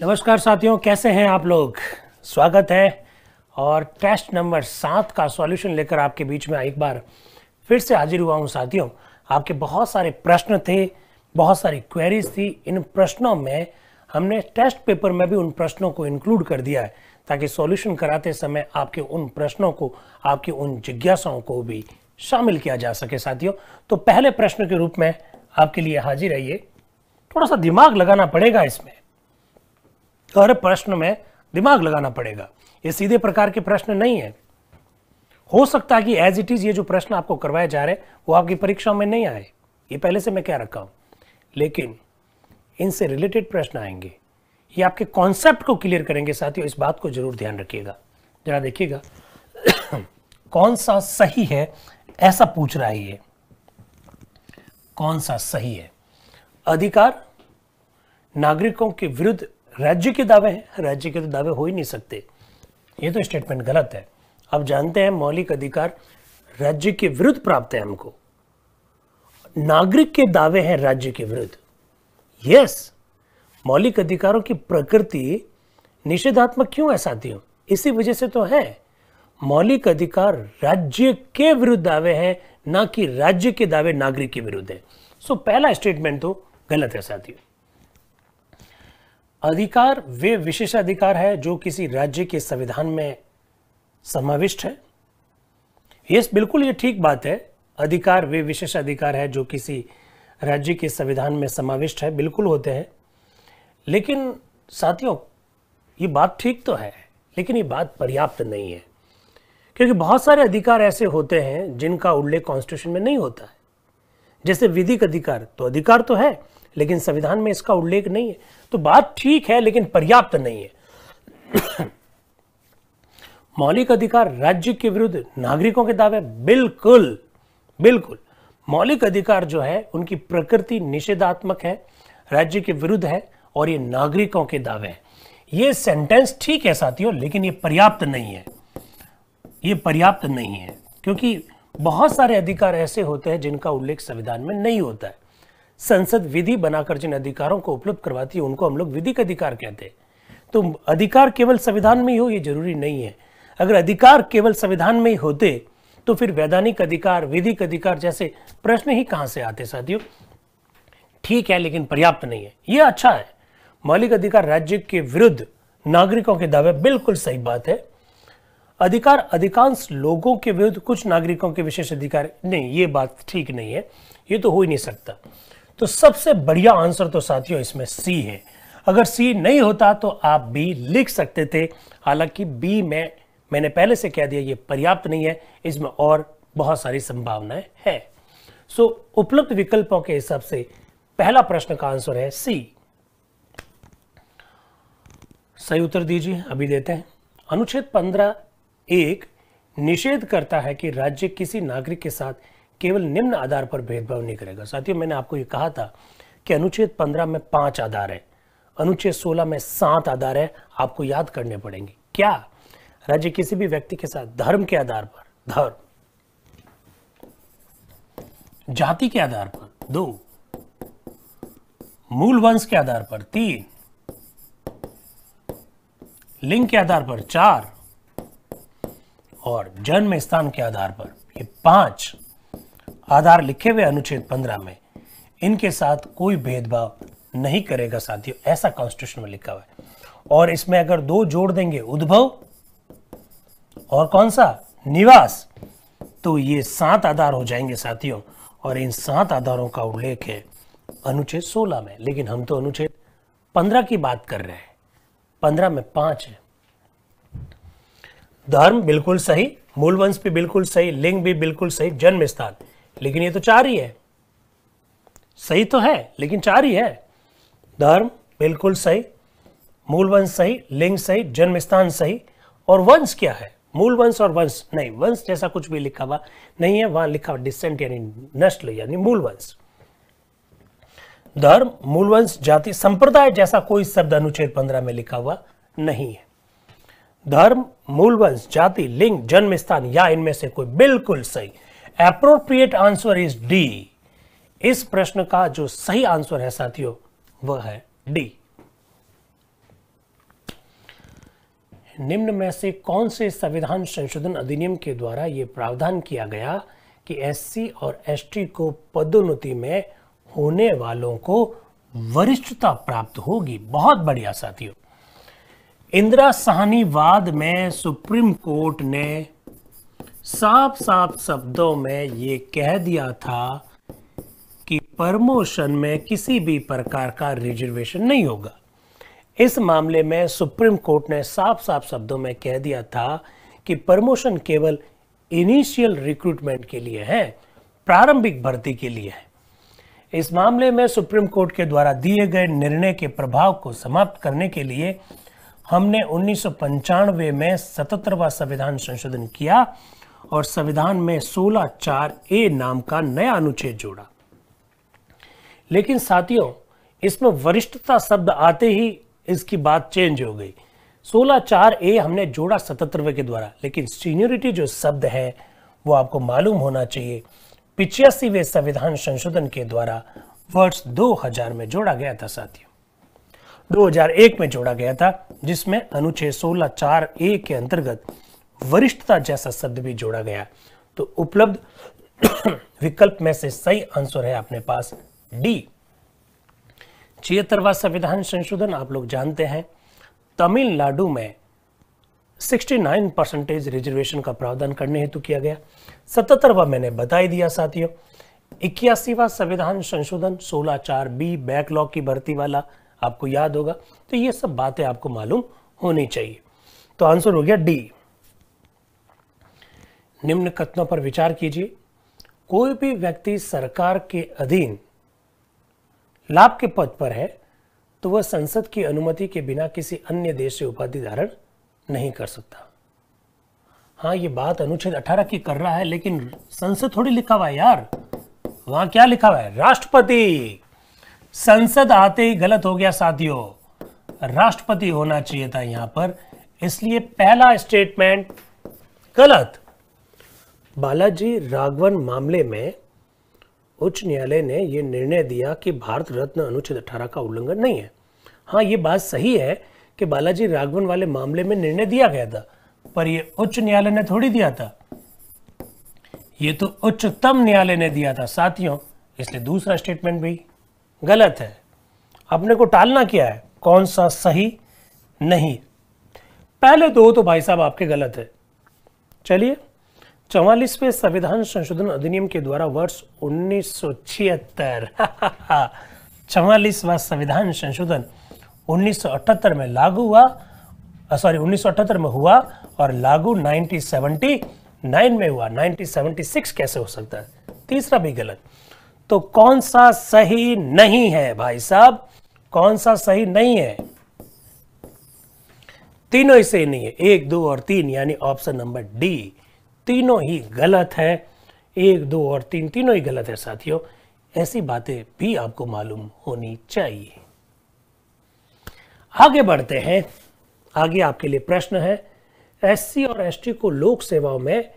नमस्कार साथियों, कैसे हैं आप लोग। स्वागत है और टेस्ट नंबर 7 का सॉल्यूशन लेकर आपके बीच में एक बार फिर से हाजिर हुआ हूं साथियों। आपके बहुत सारे प्रश्न थे, बहुत सारी क्वेरीज थी। इन प्रश्नों में हमने टेस्ट पेपर में भी उन प्रश्नों को इंक्लूड कर दिया है ताकि सॉल्यूशन कराते समय आपके उन प्रश्नों को, आपकी उन जिज्ञासाओं को भी शामिल किया जा सके साथियों। तो पहले प्रश्न के रूप में आपके लिए हाजिर है। ये थोड़ा सा दिमाग लगाना पड़ेगा, इसमें हर प्रश्न में दिमाग लगाना पड़ेगा। ये सीधे प्रकार के प्रश्न नहीं है। हो सकता है कि एज इट इज ये जो प्रश्न आपको करवाए जा रहे हैं वो आपकी परीक्षाओं में नहीं आए, ये पहले से मैं क्या रखा हूं, लेकिन इनसे रिलेटेड प्रश्न आएंगे। ये आपके कॉन्सेप्ट को क्लियर करेंगे साथियों। इस बात को जरूर ध्यान रखिएगा। जरा देखिएगा कौन सा सही है, ऐसा पूछ रहा है ये। कौन सा सही है? अधिकार नागरिकों के विरुद्ध राज्य के दावे हैं। राज्य के तो दावे हो ही नहीं सकते, ये तो स्टेटमेंट गलत है। अब जानते हैं मौलिक अधिकार राज्य के विरुद्ध प्राप्त है हमको, नागरिक के दावे हैं राज्य के विरुद्ध। यस, मौलिक अधिकारों की प्रकृति निषेधात्मक क्यों है साथियों? इसी वजह से तो है। मौलिक अधिकार राज्य के विरुद्ध दावे हैं, ना कि राज्य के दावे नागरिक के विरुद्ध है। सो पहला स्टेटमेंट तो गलत है साथियों। अधिकार वे विशेषाधिकार है जो किसी राज्य के संविधान में समाविष्ट है। यस, बिल्कुल ये ठीक बात है। अधिकार वे विशेषाधिकार है जो किसी राज्य के संविधान में समाविष्ट है, बिल्कुल होते हैं। लेकिन साथियों ये बात ठीक तो है, लेकिन ये बात पर्याप्त नहीं है, क्योंकि बहुत सारे अधिकार ऐसे होते हैं जिनका उल्लेख कॉन्स्टिट्यूशन में नहीं होता है। जैसे विधिक अधिकार, तो अधिकार तो है लेकिन संविधान में इसका उल्लेख नहीं है। तो बात ठीक है लेकिन पर्याप्त नहीं है। मौलिक अधिकार राज्य के विरुद्ध नागरिकों के दावे, बिल्कुल बिल्कुल। मौलिक अधिकार जो है उनकी प्रकृति निषेधात्मक है, राज्य के विरुद्ध है और ये नागरिकों के दावे हैं। ये सेंटेंस ठीक है साथियों, लेकिन ये पर्याप्त नहीं है। ये पर्याप्त नहीं है क्योंकि बहुत सारे अधिकार ऐसे होते हैं जिनका उल्लेख संविधान में नहीं होता है। संसद विधि बनाकर जिन अधिकारों को उपलब्ध करवाती है उनको हम लोग विधिक अधिकार कहते हैं। तो अधिकार केवल संविधान में ही हो ये जरूरी नहीं है। अगर अधिकार केवल संविधान में ही होते तो फिर वैधानिक अधिकार, विधिक अधिकार जैसे प्रश्न ही कहां से आते साथियों। ठीक है लेकिन पर्याप्त नहीं है। ये अच्छा है, मौलिक अधिकार राज्य के विरुद्ध नागरिकों के दावे, बिल्कुल सही बात है। अधिकार अधिकांश लोगों के विरुद्ध कुछ नागरिकों के विशेष अधिकार, नहीं, ये बात ठीक नहीं है, ये तो हो ही नहीं सकता। तो सबसे बढ़िया आंसर तो साथियों इसमें सी है। अगर सी नहीं होता तो आप बी लिख सकते थे, हालांकि बी में मैंने पहले से कह दिया ये पर्याप्त नहीं है, इसमें और बहुत सारी संभावनाएं हैं। सो उपलब्ध विकल्पों के हिसाब से पहला प्रश्न का आंसर है सी। सही उत्तर दीजिए, अभी देते हैं। अनुच्छेद 15(1) निषेध करता है कि राज्य किसी नागरिक के साथ केवल निम्न आधार पर भेदभाव नहीं करेगा। साथियों मैंने आपको ये कहा था कि अनुच्छेद 15 में 5 आधार है, अनुच्छेद 16 में 7 आधार है, आपको याद करने पड़ेंगे। क्या? राज्य किसी भी व्यक्ति के साथ धर्म के आधार पर, धर्म, जाति के आधार पर 2, मूल वंश के आधार पर 3, लिंग के आधार पर 4 और जन्म स्थान के आधार पर ये 5 आधार लिखे हुए अनुच्छेद 15 में, इनके साथ कोई भेदभाव नहीं करेगा साथियों, ऐसा कॉन्स्टिट्यूशन में लिखा हुआ है। और इसमें अगर 2 जोड़ देंगे, उद्भव और कौन सा, निवास, तो ये 7 आधार हो जाएंगे साथियों। और इन 7 आधारों का उल्लेख है अनुच्छेद 16 में, लेकिन हम तो अनुच्छेद 15 की बात कर रहे हैं। 15 में 5 है। धर्म बिल्कुल सही, मूल वंश भी बिल्कुल सही, लिंग भी बिल्कुल सही, जन्म स्थान, लेकिन ये तो 4 ही है। सही तो है लेकिन 4 ही है। धर्म बिल्कुल सही, मूल वंश सही, लिंग सही, जन्म स्थान सही, और वंश क्या है? मूल वंश और वंश नहीं, वंश जैसा कुछ भी लिखा हुआ नहीं है, वहां लिखा हुआ डिसेंट यानी नस्ल यानी मूल वंश। धर्म, मूल वंश, जाति, संप्रदाय जैसा कोई शब्द अनुच्छेद 15 में लिखा हुआ नहीं है। धर्म, मूल वंश, जाति, लिंग, जन्म स्थान या इनमें से कोई, बिल्कुल सही। Appropriate answer is D. इस प्रश्न का जो सही आंसर है साथियों वह है डी। निम्न में से कौन से संविधान संशोधन अधिनियम के द्वारा यह प्रावधान किया गया कि एससी और एसटी को पदोन्नति में होने वालों को वरिष्ठता प्राप्त होगी? बहुत बढ़िया साथियों। इंदिरा साहनीवाद में सुप्रीम कोर्ट ने साफ साफ शब्दों में ये कह दिया था कि प्रमोशन में किसी भी प्रकार का रिजर्वेशन नहीं होगा। इस मामले में सुप्रीम कोर्ट ने साफ साफ शब्दों में कह दिया था कि प्रमोशन केवल इनिशियल रिक्रूटमेंट के लिए है, प्रारंभिक भर्ती के लिए है। इस मामले में सुप्रीम कोर्ट के द्वारा दिए गए निर्णय के प्रभाव को समाप्त करने के लिए हमने 1995 में 77वां संविधान संशोधन किया और संविधान में 16(4)A नाम का नया अनुच्छेद जोड़ा। लेकिन साथियों, इसमें वरिष्ठता शब्द आते ही इसकी बात चेंज हो गई। 16(4)A हमने जोड़ा 77वें के द्वारा, लेकिन सीनियरिटी जो शब्द है वो आपको मालूम होना चाहिए 85वें संविधान संशोधन के द्वारा वर्ष 2000 में जोड़ा गया था साथियों। 2001 में जोड़ा गया था, जिसमें अनुच्छेद 16(4)A के अंतर्गत वरिष्ठता जैसा शब्द भी जोड़ा गया। तो उपलब्ध विकल्प में से सही आंसर है अपने पास डी। 76वां संविधान संशोधन आप लोग जानते हैं, तमिलनाडु में 69% रिजर्वेशन का प्रावधान करने हेतु किया गया। 77वां मैंने बता ही दिया साथियों। 81वां संविधान संशोधन 16(4)B बैकलॉग की भर्ती वाला आपको याद होगा। तो ये सब बातें आपको मालूम होनी चाहिए। तो आंसर हो गया डी। निम्न कथनों पर विचार कीजिए। कोई भी व्यक्ति सरकार के अधीन लाभ के पद पर है तो वह संसद की अनुमति के बिना किसी अन्य देश से उपाधि धारण नहीं कर सकता। हाँ, ये बात अनुच्छेद 18 की कर रहा है, लेकिन संसद थोड़ी लिखा हुआ है यार। वहां क्या लिखा हुआ है? राष्ट्रपति। संसद आते ही गलत हो गया साथियों, राष्ट्रपति होना चाहिए था यहां पर, इसलिए पहला स्टेटमेंट गलत। बालाजी राघवन मामले में उच्च न्यायालय ने यह निर्णय दिया कि भारत रत्न अनुच्छेद 18 का उल्लंघन नहीं है। हाँ, ये बात सही है कि बालाजी राघवन वाले मामले में निर्णय दिया गया था, पर यह उच्च न्यायालय ने थोड़ी दिया था, ये तो उच्चतम न्यायालय ने दिया था साथियों, इसलिए दूसरा स्टेटमेंट भी गलत है। अपने को टालना क्या है, कौन सा सही नहीं। पहले दो तो भाई साहब आपके गलत है। चलिए, 44वें संविधान संशोधन अधिनियम के द्वारा वर्ष 1976 44वां संविधान संशोधन 1978 में लागू हुआ, 1978 में हुआ और लागू 1979 में हुआ। 1976 कैसे हो सकता है? तीसरा भी गलत। तो कौन सा सही नहीं है भाई साहब? कौन सा सही नहीं है? तीनों ही सही नहीं है, 1, 2 और 3, यानी ऑप्शन नंबर डी। तीनों ही गलत है, 1, 2 और 3 तीनों ही गलत है साथियों। ऐसी बातें भी आपको मालूम होनी चाहिए। आगे बढ़ते हैं। आगे आपके लिए प्रश्न है, एससी और एसटी को लोक सेवाओं में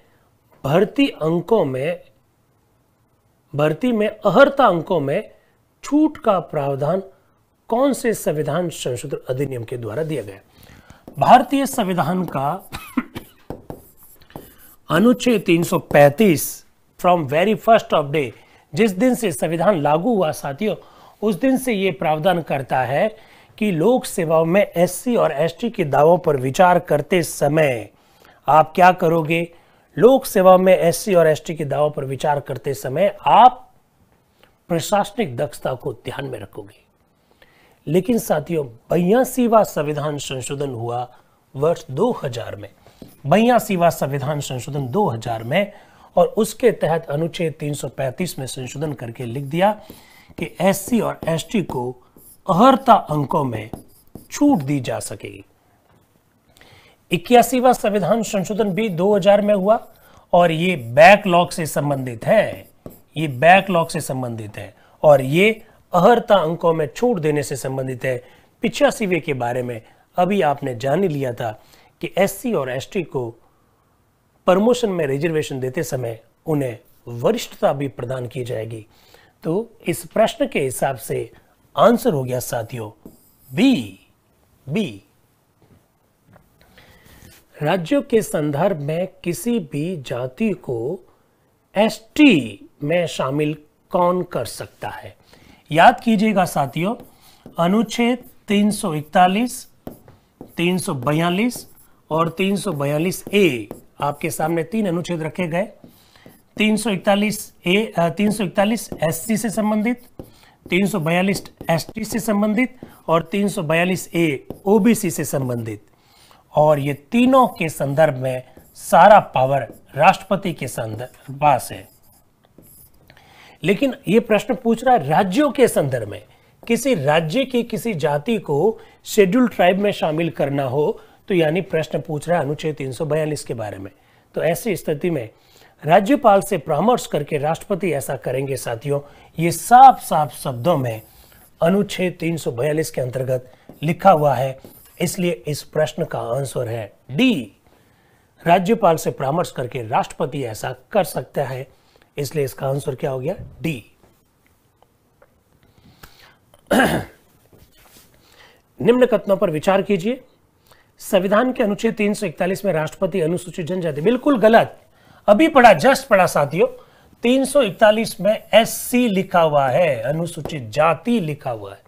भर्ती में अर्हता अंकों में छूट का प्रावधान कौन से संविधान संशोधन अधिनियम के द्वारा दिया गया? भारतीय संविधान का अनुच्छेद 335 from very first of day, जिस दिन से संविधान लागू हुआ साथियों, उस दिन से यह प्रावधान करता है कि लोक सेवाओं में एससी और एसटी के दावों पर विचार करते समय आप क्या करोगे? लोक सेवा में एससी और एसटी के दावों पर विचार करते समय आप प्रशासनिक दक्षता को ध्यान में रखोगे। लेकिन साथियों, 82वां संविधान संशोधन हुआ वर्ष 2000 में। 82वां संविधान संशोधन 2000 में, और उसके तहत अनुच्छेद 335 में संशोधन करके लिख दिया कि एससी और एसटी को अर्हता अंकों में छूट दी जा सकेगी। 81वां संविधान संशोधन भी 2000 में हुआ और ये बैकलॉग से संबंधित है। ये बैकलॉग से संबंधित है और ये अर्हता अंकों में छूट देने से संबंधित है। 85वें के बारे में अभी आपने जान ही लिया था कि एससी और एसटी को प्रमोशन में रिजर्वेशन देते समय उन्हें वरिष्ठता भी प्रदान की जाएगी। तो इस प्रश्न के हिसाब से आंसर हो गया साथियों बी। राज्यों के संदर्भ में किसी भी जाति को एसटी में शामिल कौन कर सकता है? याद कीजिएगा साथियों, अनुच्छेद 341, 342 और 342 ए, आपके सामने 3 अनुच्छेद रखे गए। 341 एससी से संबंधित, 342 एसटी से संबंधित और 342 ए ओबीसी से संबंधित। और ये तीनों के संदर्भ में सारा पावर राष्ट्रपति के पास है। लेकिन ये प्रश्न पूछ रहा है राज्यों के संदर्भ में, किसी राज्य की किसी जाति को शेड्यूल्ड ट्राइब में शामिल करना हो तो यानी प्रश्न पूछ रहा है अनुच्छेद 342 के बारे में। तो ऐसी स्थिति में राज्यपाल से परामर्श करके राष्ट्रपति ऐसा करेंगे साथियों। ये साफ साफ शब्दों में अनुच्छेद 342 के अंतर्गत लिखा हुआ है, इसलिए इस प्रश्न का आंसर है डी। राज्यपाल से परामर्श करके राष्ट्रपति ऐसा कर सकता है, इसलिए इसका आंसर क्या हो गया? डी। निम्न कथनों पर विचार कीजिए। संविधान के अनुच्छेद 341 में राष्ट्रपति अनुसूचित जनजाति, बिल्कुल गलत। अभी पढ़ा, जस्ट पढ़ा साथियों। 341 में एससी लिखा हुआ है, अनुसूचित जाति लिखा हुआ है।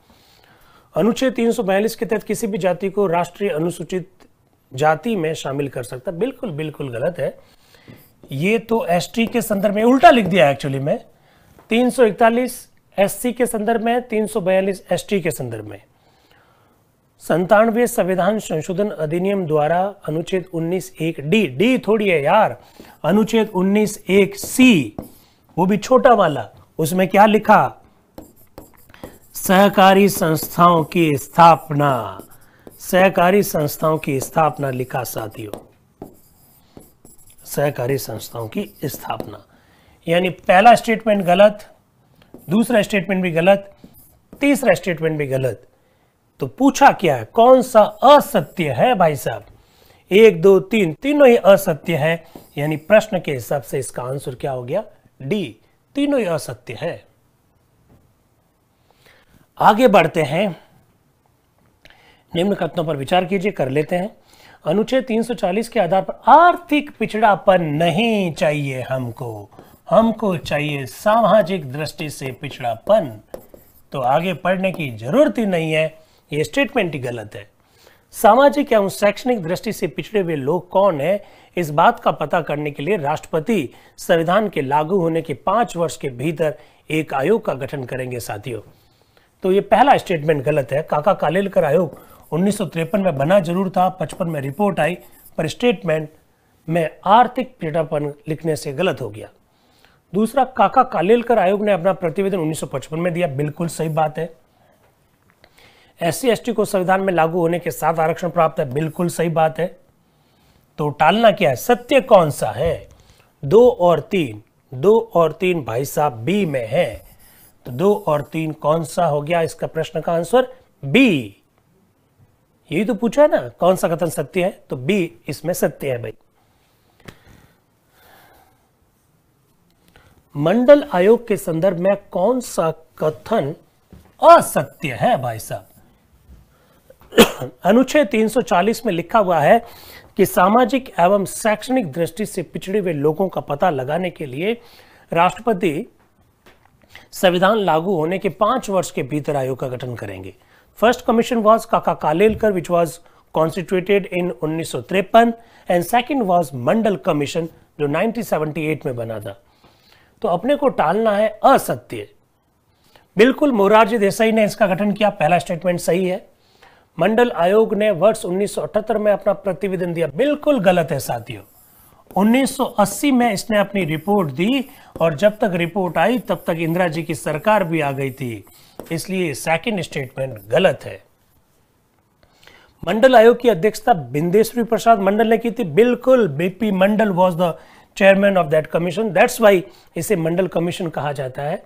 अनुच्छेद 342 के तहत किसी भी जाति को राष्ट्रीय अनुसूचित जाति में शामिल कर सकता, बिल्कुल बिल्कुल गलत है। ये तो एसटी के संदर्भ में उल्टा लिख दिया एक्चुअली में। 341 एससी के संदर्भ में, 342 एसटी के संदर्भ में। 97वें संविधान संशोधन अधिनियम द्वारा अनुच्छेद 19(1) डी थोड़ी है यार, अनुच्छेद 19(1) सी, वो भी छोटा वाला, उसमें क्या लिखा? सहकारी संस्थाओं की स्थापना, सहकारी संस्थाओं की स्थापना लिखा साथियों, सहकारी संस्थाओं की स्थापना। यानी पहला स्टेटमेंट गलत, दूसरा स्टेटमेंट भी गलत, तीसरा स्टेटमेंट भी गलत। तो पूछा क्या है, कौन सा असत्य है भाई साहब? 1, 2, 3 तीनों ही असत्य है, यानी प्रश्न के हिसाब से इसका आंसर क्या हो गया? डी, तीनों ही असत्य है। आगे बढ़ते हैं, निम्न कथनों पर विचार कीजिए, कर लेते हैं। अनुच्छेद 340 के आधार पर आर्थिक पिछड़ापन नहीं चाहिए हमको चाहिए सामाजिक दृष्टि से पिछड़ापन। तो आगे पढ़ने की जरूरत ही नहीं है, ये स्टेटमेंट ही गलत है। सामाजिक एवं शैक्षणिक दृष्टि से पिछड़े हुए लोग कौन है, इस बात का पता करने के लिए राष्ट्रपति संविधान के लागू होने के 5 वर्ष के भीतर एक आयोग का गठन करेंगे साथियों। तो ये पहला स्टेटमेंट गलत है। काका कालेलकर आयोग 1953 में बना जरूर था, 55 में रिपोर्ट आई, पर स्टेटमेंट में आर्थिक पिछड़ापन लिखने से गलत हो गया। दूसरा, काका कालेलकर आयोग ने अपना प्रतिवेदन 1955 में दिया, बिल्कुल सही बात है। एससी एसटी को संविधान में लागू होने के 7 आरक्षण प्राप्त है, बिल्कुल सही बात है। तो टालना क्या है, सत्य कौन सा है? 2 और 3 भाई साहब बी में है। तो 2 और 3 कौन सा हो गया इसका प्रश्न का आंसर? बी। यही तो पूछा है ना, कौन सा कथन सत्य है? तो बी इसमें सत्य है भाई। मंडल आयोग के संदर्भ में कौन सा कथन असत्य है भाई साहब? अनुच्छेद 340 में लिखा हुआ है कि सामाजिक एवं शैक्षणिक दृष्टि से पिछड़े हुए लोगों का पता लगाने के लिए राष्ट्रपति संविधान लागू होने के 5 वर्ष के भीतर आयोग का गठन करेंगे। फर्स्ट कमीशन वाज काका Kalelkar which was constituted in 1953 and second was Mandal commission जो 1978 में बना था। तो अपने को टालना है असत्य। बिल्कुल मोरारजी देसाई ने इसका गठन किया, पहला स्टेटमेंट सही है। मंडल आयोग ने वर्ष 1978 में अपना प्रतिवेदन दिया, बिल्कुल गलत है साथियों। 1980 में इसने अपनी रिपोर्ट दी और जब तक रिपोर्ट आई तब तक इंदिरा जी की सरकार भी आ गई थी, इसलिए सेकंड स्टेटमेंट गलत है। मंडल आयोग की अध्यक्षता बिंदेश्वरी प्रसाद मंडल ने की थी, बिल्कुल। BP Mandal was the chairman of that commission, that's why इसे मंडल कमीशन कहा जाता है।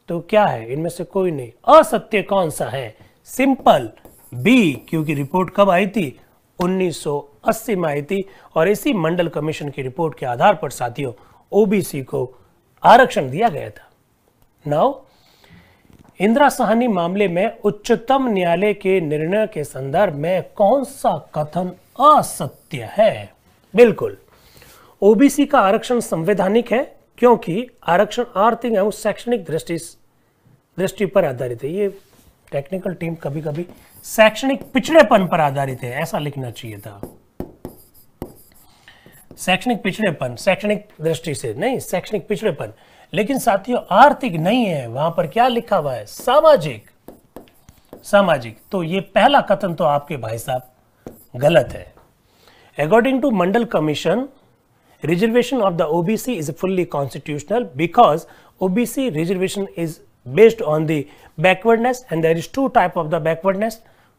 तो क्या है, इनमें से कोई नहीं। असत्य कौन सा है? सिंपल बी, क्योंकि रिपोर्ट कब आई थी? 1980 में आई थी और इसी मंडल कमीशन की रिपोर्ट के आधार पर साथियों ओबीसी को आरक्षण दिया गया था। नाउ इंदिरा साहनी मामले में उच्चतम न्यायालय के निर्णय के संदर्भ में कौन सा कथन असत्य है? बिल्कुल, ओबीसी का आरक्षण संवैधानिक है क्योंकि आरक्षण आर्थिक एवं शैक्षणिक दृष्टि पर आधारित है। ये टेक्निकल टीम कभी कभी शैक्षणिक पिछड़ेपन पर आधारित है ऐसा लिखना चाहिए था। शैक्षणिक पिछड़ेपन, शैक्षणिक दृष्टि से नहीं, शैक्षणिक पिछड़ेपन। लेकिन साथियों आर्थिक नहीं है, वहां पर क्या लिखा हुआ है? सामाजिक। सामाजिक। तो ये पहला कथन तो आपके भाई साहब गलत है। According to Mandal commission, reservation of the OBC is fully constitutional because OBC reservation is based on the backwardness, and there is two type of the backwardness.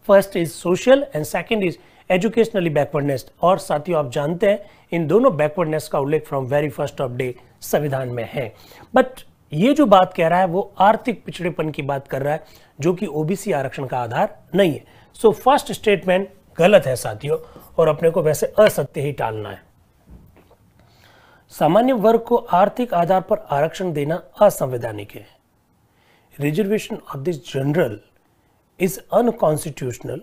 First is social and second is educationally backwardness. और साथियों आप जानते हैं इन दोनों backwardness का उल्लेख from very first of day संविधान में है। बट ये जो बात कह रहा है वो आर्थिक पिछड़ेपन की बात कर रहा है जो कि ओबीसी आरक्षण का आधार नहीं है। सो फर्स्ट स्टेटमेंट गलत है साथियों, और अपने को वैसे असत्य ही टालना है। सामान्य वर्ग को आर्थिक आधार पर आरक्षण देना असंवैधानिक है। Reservation of this general is unconstitutional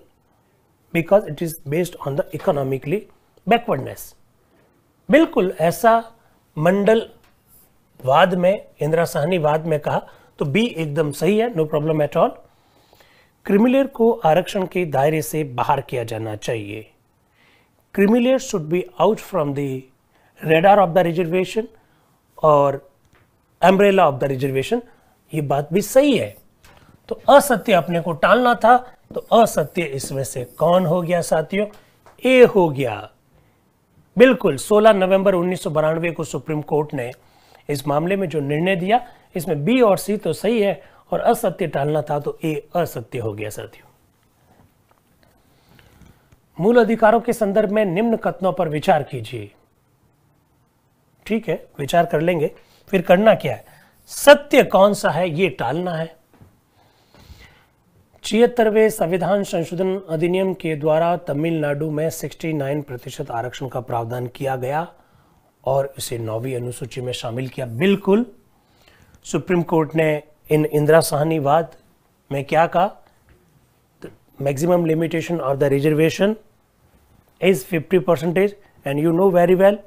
because it is based on the economically backwardness. बिल्कुल ऐसा मंडल वाद में, इंदिरा साहनी वाद में कहा तो बी एकदम सही है, no problem at all. Creamy layer को आरक्षण के दायरे से बाहर किया जाना चाहिए। Creamy layer should be out from the radar of the reservation और एम्ब्रेला ऑफ द रिजर्वेशन। ये बात भी सही है। तो असत्य अपने को टालना था, तो असत्य इसमें से कौन हो गया साथियों? ए हो गया। बिल्कुल 16 नवंबर 1992 को सुप्रीम कोर्ट ने इस मामले में जो निर्णय दिया, इसमें बी और सी तो सही है और असत्य टालना था, तो ए असत्य हो गया साथियों। मूल अधिकारों के संदर्भ में निम्न कथनों पर विचार कीजिए। ठीक है, विचार कर लेंगे। फिर करना क्या है? सत्य कौन सा है ये टालना है। 76वें संविधान संशोधन अधिनियम के द्वारा तमिलनाडु में 69% आरक्षण का प्रावधान किया गया और इसे 9वीं अनुसूची में शामिल किया। बिल्कुल, सुप्रीम कोर्ट ने इन इंदिरा साहनी वाद में क्या कहा? Maximum limitation of the reservation is 50% and you know very well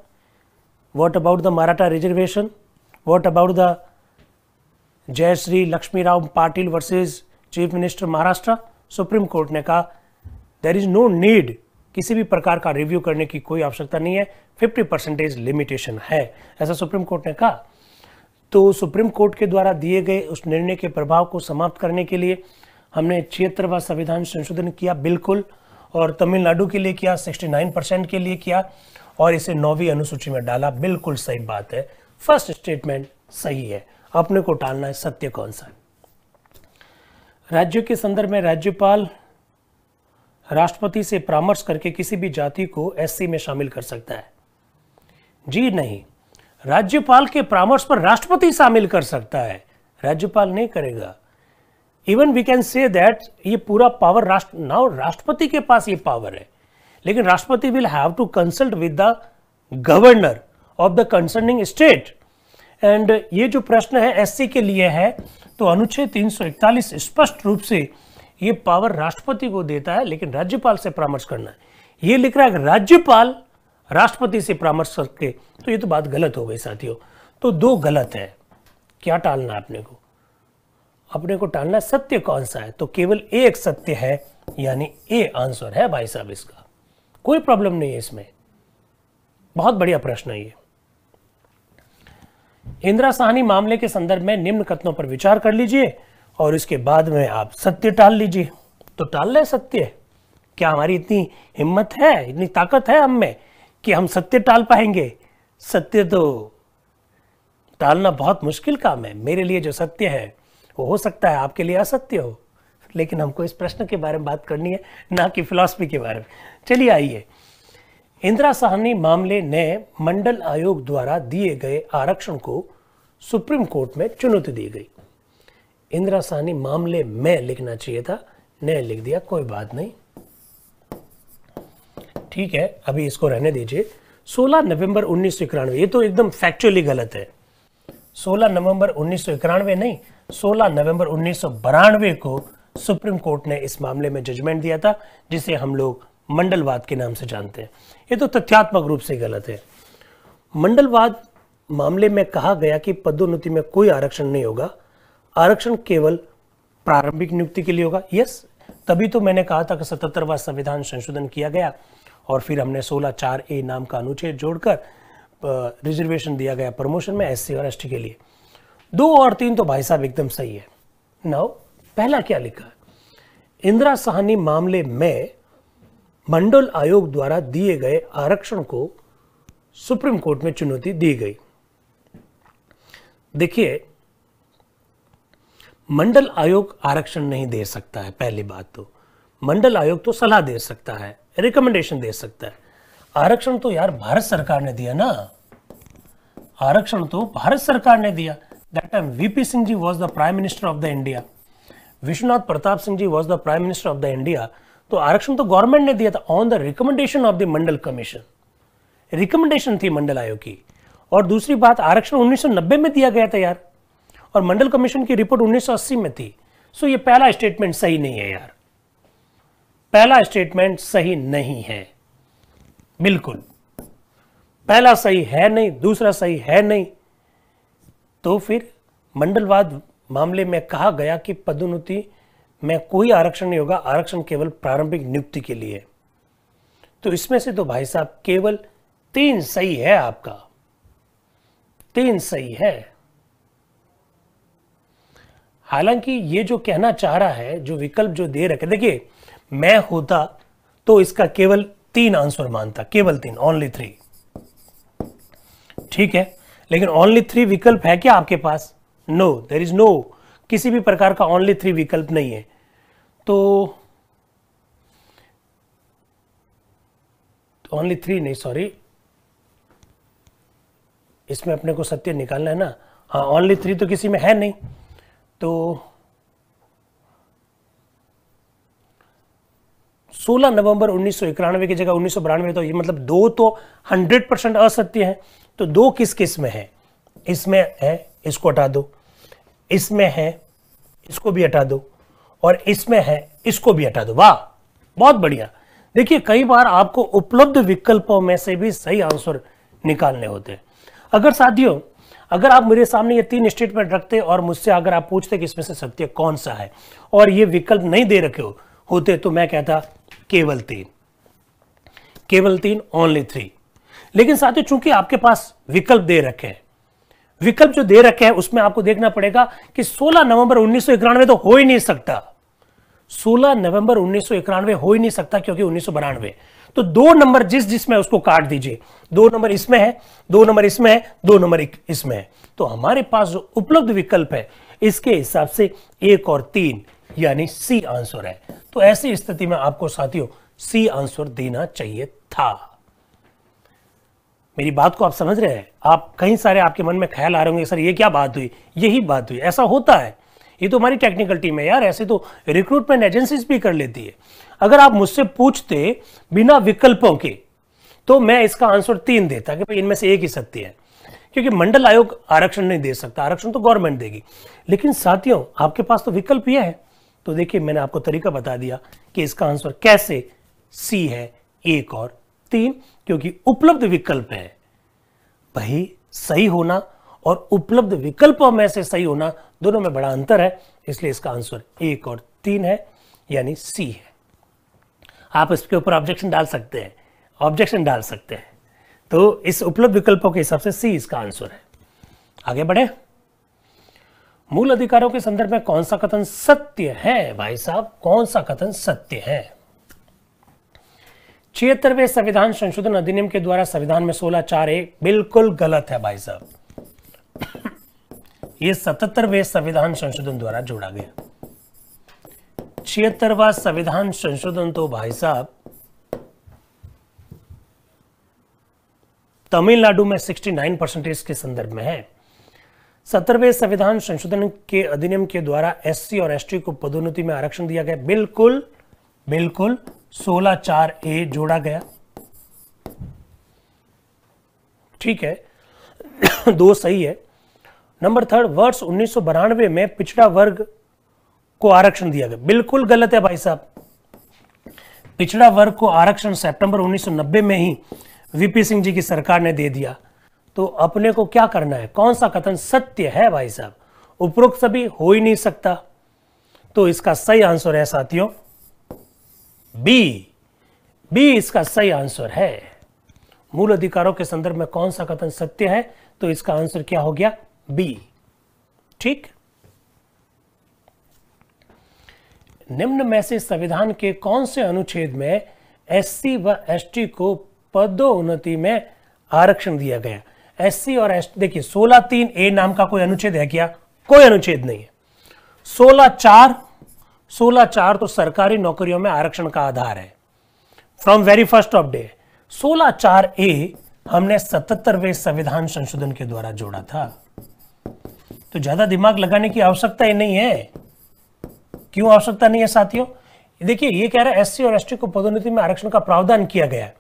what about the Maratha reservation, what about the Jayashree Lakshmi Rao Patil versus chief minister Maharashtra? Supreme court ने कहा देयर इज नो नीड, किसी भी प्रकार का review करने की कोई आवश्यकता नहीं है, 50% लिमिटेशन है, ऐसा सुप्रीम कोर्ट ने कहा। तो सुप्रीम कोर्ट के द्वारा दिए गए उस निर्णय के प्रभाव को समाप्त करने के लिए हमने 76वां संविधान संशोधन किया। बिल्कुल, और तमिलनाडु के लिए किया, 69% के लिए किया और इसे 9वीं अनुसूची में डाला। बिल्कुल सही बात है, फर्स्ट स्टेटमेंट सही है। अपने को टालना है सत्य कौन सा है। राज्यों के संदर्भ में राज्यपाल राष्ट्रपति से परामर्श करके किसी भी जाति को एससी में शामिल कर सकता है? जी नहीं, राज्यपाल के परामर्श पर राष्ट्रपति शामिल कर सकता है, राज्यपाल नहीं करेगा। Even we can say that ये पूरा पावर राष्ट्रपति के पास ये पावर है, लेकिन राष्ट्रपति will have to consult with the governor of the concerning state. And ये जो प्रश्न है एससी के लिए है, तो अनुच्छेद 341 स्पष्ट रूप से ये पावर राष्ट्रपति को देता है, लेकिन राज्यपाल से परामर्श करना है। ये लिख रहा है राज्यपाल राष्ट्रपति से परामर्श करके, तो ये तो बात गलत हो गई साथियों। तो दो गलत है, क्या टालना है अपने को? अपने को टालना सत्य कौन सा है? तो केवल एक सत्य है, यानी ए आंसर है भाई साहब इसका, कोई प्रॉब्लम नहीं है इसमें। बहुत बढ़िया प्रश्न है ये। इंदिरा साहनी मामले के संदर्भ में निम्न कथनों पर विचार कर लीजिए और इसके बाद में आप सत्य टाल लीजिए। तो टाल ले सत्य, क्या हमारी इतनी हिम्मत है, इतनी ताकत है हम में कि हम सत्य टाल पाएंगे? सत्य तो टालना बहुत मुश्किल काम है। मेरे लिए जो सत्य है वो हो सकता है आपके लिए असत्य हो, लेकिन हमको इस प्रश्न के बारे में बात करनी है, ना कि फिलॉसफी के बारे में। चलिए आइए, इंदिरा साहनी मामले ने मंडल आयोग द्वारा दिए गए आरक्षण को सुप्रीम कोर्ट में चुनौती दी गई। इंदिरा साहनी मामले में लिखना चाहिए था, ने लिख दिया, कोई बात नहीं, ठीक है, अभी इसको रहने दीजिए। 16 नवंबर 1991, ये तो एकदम फैक्चुअली गलत है। 16 नवंबर 1991 नहीं, 16 नवंबर 1992 को सुप्रीम कोर्ट ने इस मामले में जजमेंट दिया था, जिसे हम लोग मंडलवाद के नाम से जानते हैं। ये तो तथ्यात्मक रूप से गलत है। मंडलवाद मामले में कहा गया कि पदोन्नति में कोई आरक्षण नहीं होगा, आरक्षण केवल प्रारंभिक नियुक्ति के लिए होगा। यस, तभी तो मैंने कहा था कि 77वां संविधान संशोधन किया गया और फिर हमने 16(4)A नाम का अनुच्छेद जोड़कर रिजर्वेशन दिया गया प्रमोशन में एससी और एसटी के लिए। 2 और 3 तो भाई साहब एकदम सही है। नाउ पहला क्या लिखा है? इंदिरा साहनी मामले में मंडल आयोग द्वारा दिए गए आरक्षण को सुप्रीम कोर्ट में चुनौती दी गई। देखिए, मंडल आयोग आरक्षण नहीं दे सकता है। पहली बात तो मंडल आयोग तो सलाह दे सकता है, रिकमेंडेशन दे सकता है। आरक्षण तो यार भारत सरकार ने दिया ना, आरक्षण तो भारत सरकार ने दिया। That time VP Singh ji was the prime minister of the India, Vishwanath Pratap Singh ji was the prime minister of the India. तो आरक्षण तो गवर्नमेंट ने दिया था on the recommendation of the Mandal commission. Recommendation थी मंडल आयोग की। और दूसरी बात, आरक्षण 1990 में दिया गया था यार, और मंडल कमीशन की रिपोर्ट 1980 में थी। सो ये पहला स्टेटमेंट सही नहीं है यार, पहला स्टेटमेंट सही नहीं है, बिल्कुल। पहला सही है नहीं, दूसरा सही है नहीं। तो फिर मंडलवाद मामले में कहा गया कि पदोन्नति में कोई आरक्षण नहीं होगा, आरक्षण केवल प्रारंभिक नियुक्ति के लिए। तो इसमें से तो भाई साहब केवल 3 सही है, आपका 3 सही है। हालांकि ये जो कहना चाह रहा है, जो विकल्प जो दे रखे, देखिए मैं होता तो इसका केवल 3 आंसर मानता, केवल 3, ओनली 3, ठीक है। लेकिन ओनली 3 विकल्प है क्या आपके पास? नो, देयर इज नो, किसी भी प्रकार का ओनली 3 विकल्प नहीं है। तो ओनली 3 नहीं, सॉरी, इसमें अपने को सत्य निकालना है ना। हाँ, ओनली 3 तो किसी में है नहीं। तो 16 नवंबर 1991 की जगह 1992, तो ये मतलब 2 तो 100% असत्य है। तो 2 किस किस में है? इसमें है, इसको हटा दो, इसमें है, इसको भी हटा दो, और इसमें है, इसको भी हटा दो। वाह, बहुत बढ़िया। देखिए, कई बार आपको उपलब्ध विकल्पों में से भी सही आंसर निकालने होते हैं। अगर साथियों, अगर आप मेरे सामने ये 3 स्टेटमेंट रखते और मुझसे अगर आप पूछते कि इसमें से सत्य कौन सा है, और ये विकल्प नहीं दे रखे होते, तो मैं कहता केवल 3, केवल 3, ओनली 3। लेकिन साथियों, चूंकि आपके पास विकल्प दे रखे हैं, विकल्प जो दे रखे हैं उसमें आपको देखना पड़ेगा कि 16 नवंबर 1991 तो हो ही नहीं सकता। 16 नवंबर 1991 हो ही नहीं सकता, क्योंकि 1992। तो 2 नंबर जिसमें उसको काट दीजिए। 2 नंबर इसमें है, 2 नंबर इसमें है, 2 नंबर इसमें है। तो हमारे पास जो उपलब्ध विकल्प है, इसके हिसाब से 1 और 3 यानी सी आंसर है। तो ऐसी स्थिति में आपको साथियों सी आंसर देना चाहिए था। मेरी बात को आप समझ रहे हैं? आप कई सारे आपके मन में ख्याल आ रहे होंगे, सर ये क्या बात हुई, यही बात हुई। ऐसा होता है, ये तो हमारी टेक्निकल टीम है यार, ऐसे तो रिक्रूटमेंट एजेंसीज भी कर लेती है। अगर आप मुझसे पूछते बिना विकल्पों के, तो मैं इसका आंसर 3 देता कि भाई इनमें से एक ही सत्य है, क्योंकि मंडल आयोग आरक्षण नहीं दे सकता, आरक्षण तो गवर्नमेंट देगी। लेकिन साथियों, आपके पास तो विकल्प यह है। तो देखिए, मैंने आपको तरीका बता दिया कि इसका आंसर कैसे सी है, 1 और 3, क्योंकि उपलब्ध विकल्प है। भाई, सही होना और उपलब्ध विकल्पों में से सही होना, दोनों में बड़ा अंतर है, इसलिए इसका आंसर 1 और 3 है, यानी सी है। आप इसके ऊपर ऑब्जेक्शन डाल सकते हैं, ऑब्जेक्शन डाल सकते हैं। तो इस उपलब्ध विकल्पों के हिसाब से सी इसका आंसर है। आगे बढ़े। मूल अधिकारों के संदर्भ में कौन सा कथन सत्य है? भाई साहब, कौन सा कथन सत्य है? 76वें संविधान संशोधन अधिनियम के द्वारा संविधान में 16(4)A बिल्कुल गलत है भाई साहब। ये 77वें संविधान संशोधन द्वारा जोड़ा गया। 76वां संविधान संशोधन तो भाई साहब तमिलनाडु में 69% के संदर्भ में है। 70वें संविधान संशोधन के अधिनियम के द्वारा एससी और एसटी को पदोन्नति में आरक्षण दिया गया। बिल्कुल बिल्कुल 16(4)A जोड़ा गया, ठीक है। 2 सही है। नंबर थर्ड, वर्ष 1992 में पिछड़ा वर्ग को आरक्षण दिया गया। बिल्कुल गलत है भाई साहब। पिछड़ा वर्ग को आरक्षण सितंबर 1990 में ही वीपी सिंह जी की सरकार ने दे दिया। तो अपने को क्या करना है, कौन सा कथन सत्य है भाई साहब? उपरोक्त सभी हो ही नहीं सकता। तो इसका सही आंसर है साथियों बी। बी इसका सही आंसर है। मूल अधिकारों के संदर्भ में कौन सा कथन सत्य है? तो इसका आंसर क्या हो गया? बी। ठीक। निम्न में से संविधान के कौन से अनुच्छेद में एससी व एसटी को पदोन्नति में आरक्षण दिया गया? एससी और एसटी, देखिए 16(3) ए नाम का कोई अनुच्छेद है क्या? कोई अनुच्छेद नहीं है। 16(4) तो सरकारी नौकरियों में आरक्षण का आधार है from very first of day. 16(4) ए हमने 77वें संविधान संशोधन के द्वारा जोड़ा था। तो ज्यादा दिमाग लगाने की आवश्यकता ही नहीं है। क्यों आवश्यकता नहीं है साथियों? देखिए ये कह रहा है एससी और एसटी को पदोन्नति में आरक्षण का प्रावधान किया गया है।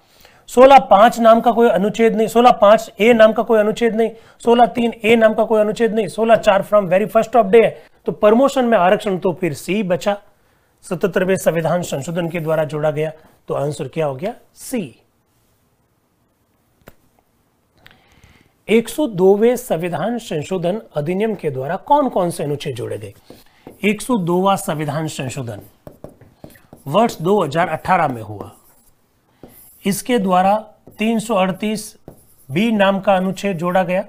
16(5) नाम का कोई अनुच्छेद नहीं, 16(5) ए नाम का कोई अनुच्छेद नहीं, 16(3) ए नाम का कोई अनुच्छेद नहीं, 16(4) from very first of day है। तो प्रमोशन में आरक्षण तो फिर सी बचा, 77वें संविधान संशोधन के द्वारा जोड़ा गया। तो आंसर क्या हो गया? सी। 102वें संविधान संशोधन अधिनियम के द्वारा कौन कौन से अनुच्छेद जोड़े गए? 102वां संविधान संशोधन वर्ष 2018 में हुआ। इसके द्वारा 338 बी नाम का अनुच्छेद जोड़ा गया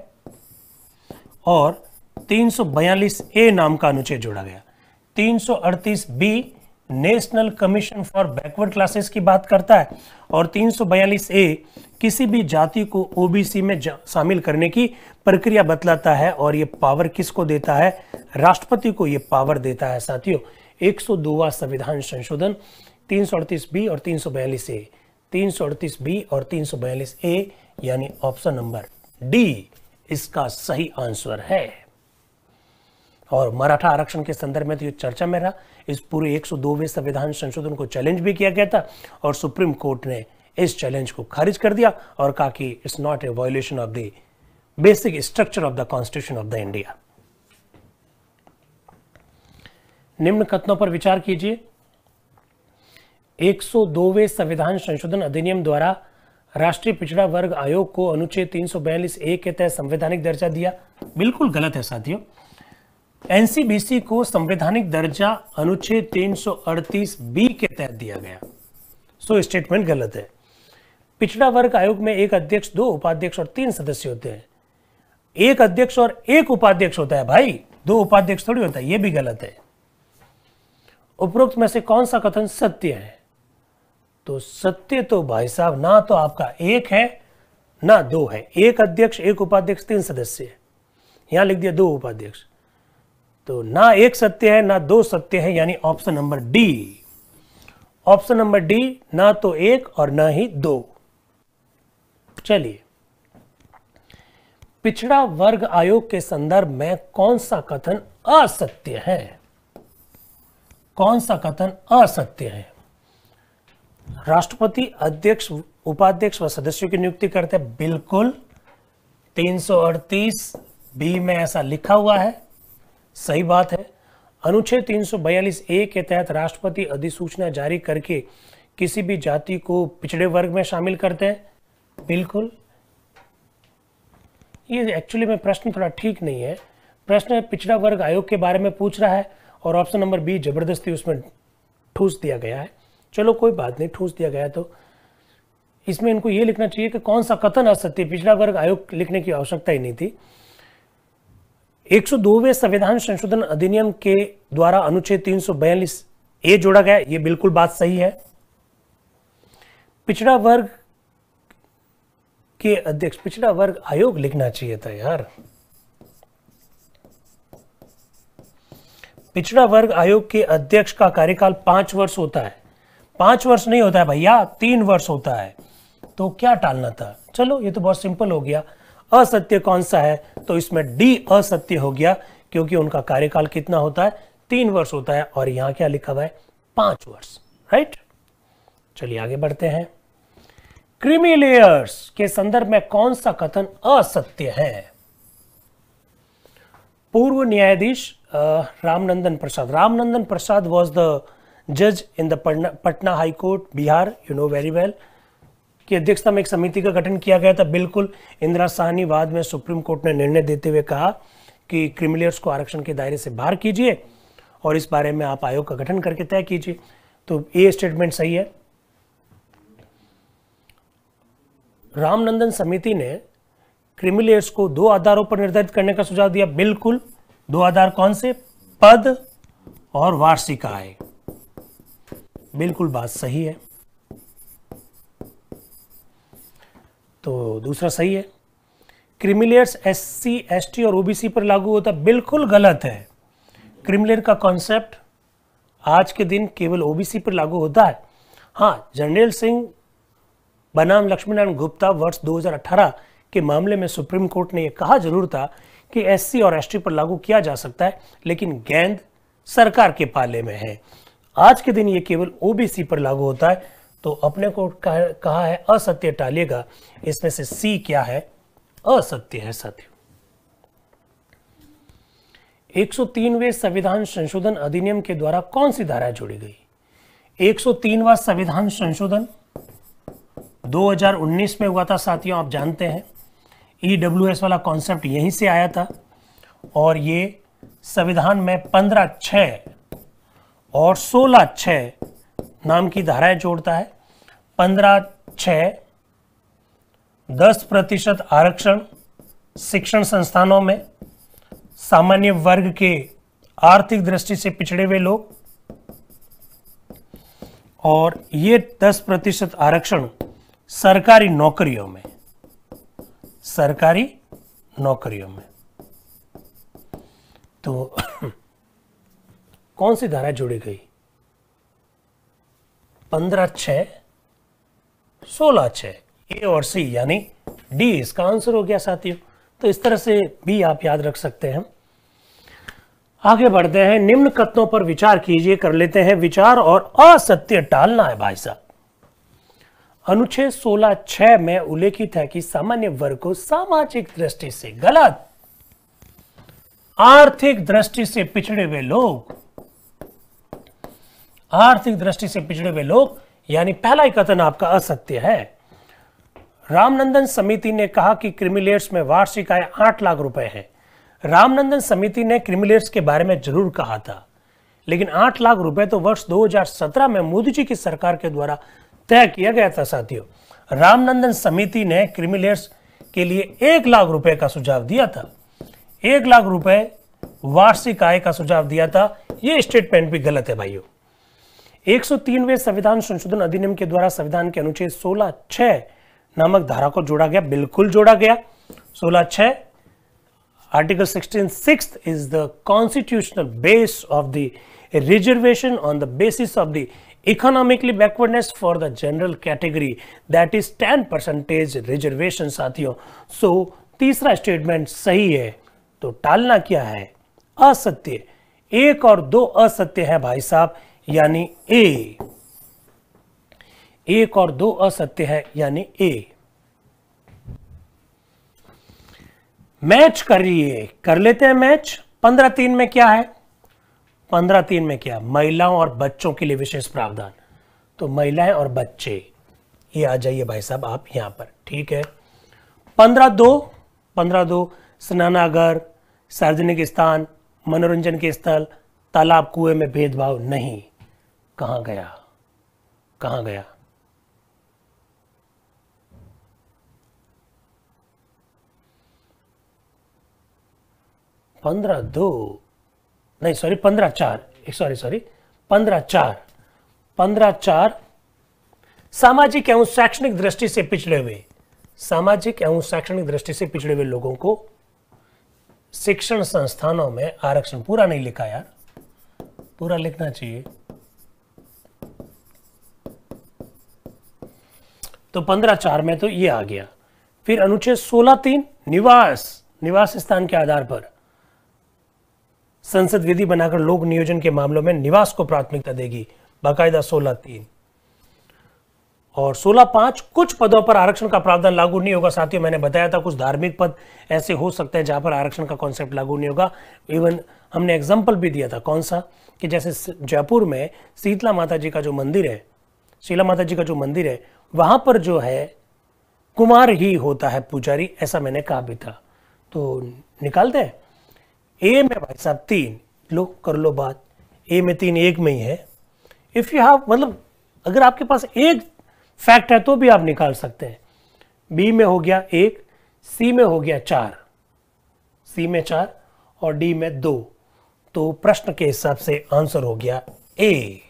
और 342 ए नाम का अनुच्छेद जोड़ा गया। 338 B national commission for backward classes की बात करता है और 342 ए किसी भी जाति को ओबीसी में शामिल करने की प्रक्रिया बतलाता है। और ये पावर किसको देता है? राष्ट्रपति को ये पावर देता है साथियों। 102वां संविधान संशोधन 338 बी और 342 ए, 338 बी और 342 ए, यानी ऑप्शन नंबर डी इसका सही आंसर है। और मराठा आरक्षण के संदर्भ में तो ये चर्चा में रहा। इस पूरे 102वें संविधान संशोधन को चैलेंज भी किया गया था और सुप्रीम कोर्ट ने इस चैलेंज को खारिज कर दिया और कहा कि it's not a violation of the basic structure of the constitution of the India. निम्न कथनों पर विचार कीजिए। 102वें संविधान संशोधन अधिनियम द्वारा राष्ट्रीय पिछड़ा वर्ग आयोग को अनुच्छेद 342 ए के तहत संवैधानिक दर्जा दिया। बिल्कुल गलत है साथियों। एनसीबीसी को संवैधानिक दर्जा अनुच्छेद 338 बी के तहत दिया गया। सो स्टेटमेंट गलत है। पिछड़ा वर्ग आयोग में एक अध्यक्ष, 2 उपाध्यक्ष और 3 सदस्य होते हैं। एक अध्यक्ष और एक उपाध्यक्ष होता है भाई, 2 उपाध्यक्ष थोड़ी होता है। यह भी गलत है। उपरोक्त में से कौन सा कथन सत्य है? तो सत्य तो भाई साहब ना तो आपका 1 है ना 2 है। एक अध्यक्ष, एक उपाध्यक्ष, 3 सदस्य है। यहां लिख दिया 2 उपाध्यक्ष। तो ना 1 सत्य है ना 2 सत्य है, यानी option number D. Option number D, ना तो 1 और ना ही 2। चलिए, पिछड़ा वर्ग आयोग के संदर्भ में कौन सा कथन असत्य है? कौन सा कथन असत्य है? राष्ट्रपति अध्यक्ष, उपाध्यक्ष व सदस्यों की नियुक्ति करते हैं। बिल्कुल 338 बी में ऐसा लिखा हुआ है, सही बात है। अनुच्छेद 342 ए के तहत राष्ट्रपति अधिसूचना जारी करके किसी भी जाति को पिछड़े वर्ग में शामिल करते हैं। बिल्कुल। ये एक्चुअली में प्रश्न थोड़ा ठीक नहीं है। प्रश्न पिछड़ा वर्ग आयोग के बारे में पूछ रहा है और ऑप्शन नंबर बी जबरदस्ती उसमें ठूस दिया गया है। चलो कोई बात नहीं, ठूस दिया गया है तो इसमें इनको ये लिखना चाहिए कि कौन सा कथन असत्य। पिछड़ा वर्ग आयोग लिखने की आवश्यकता ही नहीं थी। 102वें संविधान संशोधन अधिनियम के द्वारा अनुच्छेद 342 ए जोड़ा गया, ये बिल्कुल बात सही है। पिछड़ा वर्ग के अध्यक्ष, पिछड़ा वर्ग आयोग लिखना चाहिए था यार। पिछड़ा वर्ग आयोग के अध्यक्ष का कार्यकाल 5 वर्ष होता है। 5 वर्ष नहीं होता है भैया, 3 वर्ष होता है। तो क्या टालना था? चलो ये तो बहुत सिंपल हो गया। असत्य कौन सा है? तो इसमें डी असत्य हो गया, क्योंकि उनका कार्यकाल कितना होता है? 3 वर्ष होता है। और यहां क्या लिखा हुआ है? 5 वर्ष। राइट। चलिए आगे बढ़ते हैं। क्रीमी लेयर्स के संदर्भ में कौन सा कथन असत्य है? पूर्व न्यायाधीश रामनंदन प्रसाद. रामनंदन प्रसाद वॉज द जज in the Patna high court Bihar, you know very well, की अध्यक्षता में एक समिति का गठन किया गया था. बिल्कुल इंदिरा साहनी बाद में सुप्रीम कोर्ट ने निर्णय देते हुए कहा कि क्रिमिनल्स को आरक्षण के दायरे से बाहर कीजिए और इस बारे में आप आयोग का गठन करके तय कीजिए. तो ये स्टेटमेंट सही है. रामनंदन समिति ने क्रिमिनल्स को 2 आधारों पर निर्धारित करने का सुझाव दिया. बिल्कुल 2 आधार कौन से? पद और वार्षिक आय. बिल्कुल बात सही है. तो दूसरा सही है. क्रिमिनल्स SC, ST और OBC पर लागू होता. बिल्कुल गलत है. क्रिमिनल का कॉन्सेप्ट आज के दिन केवल OBC पर लागू होता है. हाँ, जनरल सिंह बनाम लक्ष्मीनारायण गुप्ता वर्ष 2018 के मामले में सुप्रीम कोर्ट ने यह कहा जरूर था कि SC और ST पर लागू किया जा सकता है, लेकिन गेंद सरकार के पाले में है. आज के दिन ये केवल OBC पर लागू होता है. तो अपने को कहा है असत्य टालिएगा. इसमें से C क्या है? असत्य है साथियों. 103वें संविधान संशोधन अधिनियम के द्वारा कौन सी धारा जोड़ी गई? 103वां संविधान संशोधन 2019 में हुआ था साथियों. आप जानते हैं EWS वाला कॉन्सेप्ट यहीं से आया था और ये संविधान में 15(6) और 16(6) नाम की धाराएं जोड़ता है. 15(6) 10% आरक्षण शिक्षण संस्थानों में सामान्य वर्ग के आर्थिक दृष्टि से पिछड़े हुए लोग, और ये 10% आरक्षण सरकारी नौकरियों में, सरकारी नौकरियों में. तो कौन सी धारा जोड़ी गई? 15(6), 16(6), A और C यानी D इसका आंसर हो गया साथियों. तो इस तरह से भी आप याद रख सकते हैं. आगे बढ़ते हैं. निम्न कथनों पर विचार कीजिए. कर लेते हैं विचार और असत्य टालना है भाई साहब. अनुच्छेद 16(6) में उल्लेखित है कि सामान्य वर्ग को सामाजिक दृष्टि से, गलत, आर्थिक दृष्टि से पिछड़े हुए लोग, आर्थिक दृष्टि से पिछड़े हुए लोग, यानी पहला ही कथन आपका असत्य है. रामनंदन समिति ने कहा कि क्रिमिनल्स में वार्षिक आय 8 लाख रुपए है. रामनंदन समिति ने क्रिमिनल्स के बारे में जरूर कहा था, लेकिन 8 लाख रुपए तो वर्ष 2017 में मोदी जी की सरकार के द्वारा तय किया गया था साथियों. रामनंदन समिति ने क्रिमिनल्स के लिए 1 लाख रुपए का सुझाव दिया था. 1 लाख रुपए वार्षिक आय का सुझाव दिया था. यह स्टेटमेंट भी गलत है भाइयों. 103वें संविधान संशोधन अधिनियम के द्वारा संविधान के अनुच्छेद 16(6) नामक धारा को जोड़ा गया. बिल्कुल जोड़ा गया. 16(6) Article 16(6) is the constitutional base of the reservation on the basis of the economically backwardness for the general category, that is 10% reservation साथियों. So तीसरा स्टेटमेंट सही है. तो टालना क्या है? असत्य. 1 और 2 असत्य है भाई साहब, यानी A. 1 और 2 असत्य है यानी A. मैच करिए. कर लेते हैं मैच. 15(3) में क्या है? 15(3) में क्या? महिलाओं और बच्चों के लिए विशेष प्रावधान. तो महिलाएं और बच्चे, ये आ जाइए भाई साहब आप यहां पर. ठीक है. 15(2) स्नानागार, सार्वजनिक स्थान, मनोरंजन के स्थल, तालाब, कुएं में भेदभाव नहीं. कहां गया? कहां गया? नहीं सॉरी 15(4) 15(4) सामाजिक एवं शैक्षणिक दृष्टि से पिछड़े हुए, सामाजिक एवं शैक्षणिक दृष्टि से पिछड़े हुए लोगों को शिक्षण संस्थानों में आरक्षण. पूरा नहीं लिखा यार, पूरा लिखना चाहिए. तो 15(4) में तो ये आ गया. फिर अनुच्छेद 16(3) निवास स्थान के आधार पर संसद विधि बनाकर लोक नियोजन के मामलों में निवास को प्राथमिकता देगी. बाकायदा 16(3). और 16(5) कुछ पदों पर आरक्षण का प्रावधान लागू नहीं होगा। साथियों, मैंने बताया था कुछ धार्मिक पद ऐसे हो सकते हैं जहां पर आरक्षण का कॉन्सेप्ट लागू नहीं होगा। इवन हमने एग्जाम्पल भी दिया था, कौन सा, कि जैसे जयपुर में शीतला माता जी का जो मंदिर है, शीला माता जी का जो मंदिर है, वहां पर जो है कुमार ही होता है पुजारी, ऐसा मैंने कहा भी था। तो निकालते हैं। ए में भाई साहब 3, लो कर लो बात, ए में 3 एक में ही है। इफ यू हैव, मतलब अगर आपके पास एक फैक्ट है तो भी आप निकाल सकते हैं। बी में हो गया 1, सी में हो गया 4, सी में 4 और डी में 2। तो प्रश्न के हिसाब से आंसर हो गया ए।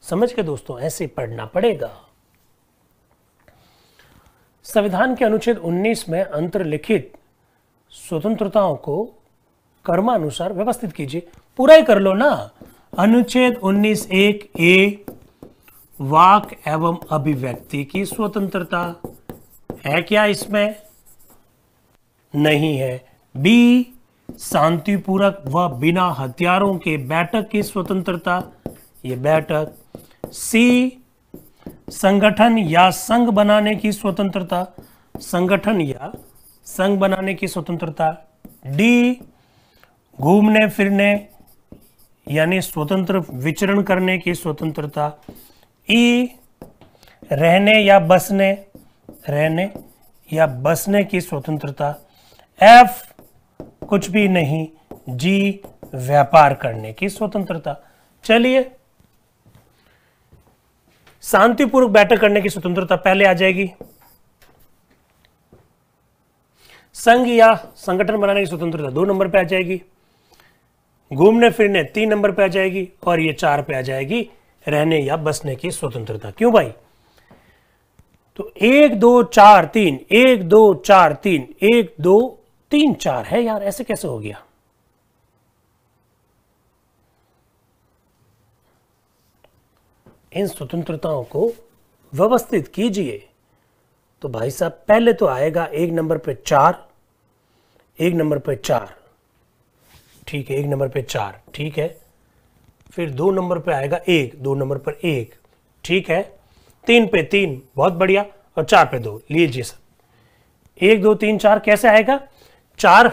समझ के दोस्तों, ऐसे पढ़ना पड़ेगा। संविधान के अनुच्छेद 19 में अंतर्लिखित स्वतंत्रताओं को कर्मानुसार व्यवस्थित कीजिए। पूरा ही कर लो ना। अनुच्छेद 19(1)(a) वाक एवं अभिव्यक्ति की स्वतंत्रता है क्या इसमें? नहीं है। बी, शांतिपूर्वक व बिना हथियारों के बैठक की स्वतंत्रता, ये बैठक। सी, संगठन या संघ बनाने की स्वतंत्रता, संगठन या संघ बनाने की स्वतंत्रता। डी, घूमने फिरने यानी स्वतंत्र विचरण करने की स्वतंत्रता। ई, रहने या बसने की स्वतंत्रता। एफ, कुछ भी नहीं। जी, व्यापार करने की स्वतंत्रता। चलिए, शांतिपूर्वक बैठक करने की स्वतंत्रता पहले आ जाएगी। संघ या संगठन बनाने की स्वतंत्रता 2 नंबर पे आ जाएगी। घूमने फिरने 3 नंबर पे आ जाएगी और ये 4 पे आ जाएगी, रहने या बसने की स्वतंत्रता। क्यों भाई? तो 1 2 4 3, 1 2 4 3, 1 2 3 4 है यार, ऐसे कैसे हो गया? इन स्वतंत्रताओं को व्यवस्थित कीजिए। तो भाई साहब, पहले तो आएगा 1 नंबर पे 4, 1 नंबर पे 4, ठीक है, 1 नंबर पे 4, ठीक है। फिर 2 नंबर पे आएगा 1, 2 नंबर पर 1, ठीक है। 3 पे 3, बहुत बढ़िया, और 4 पे 2, लीजिए सर। 1 2 3 4 कैसे आएगा? 4,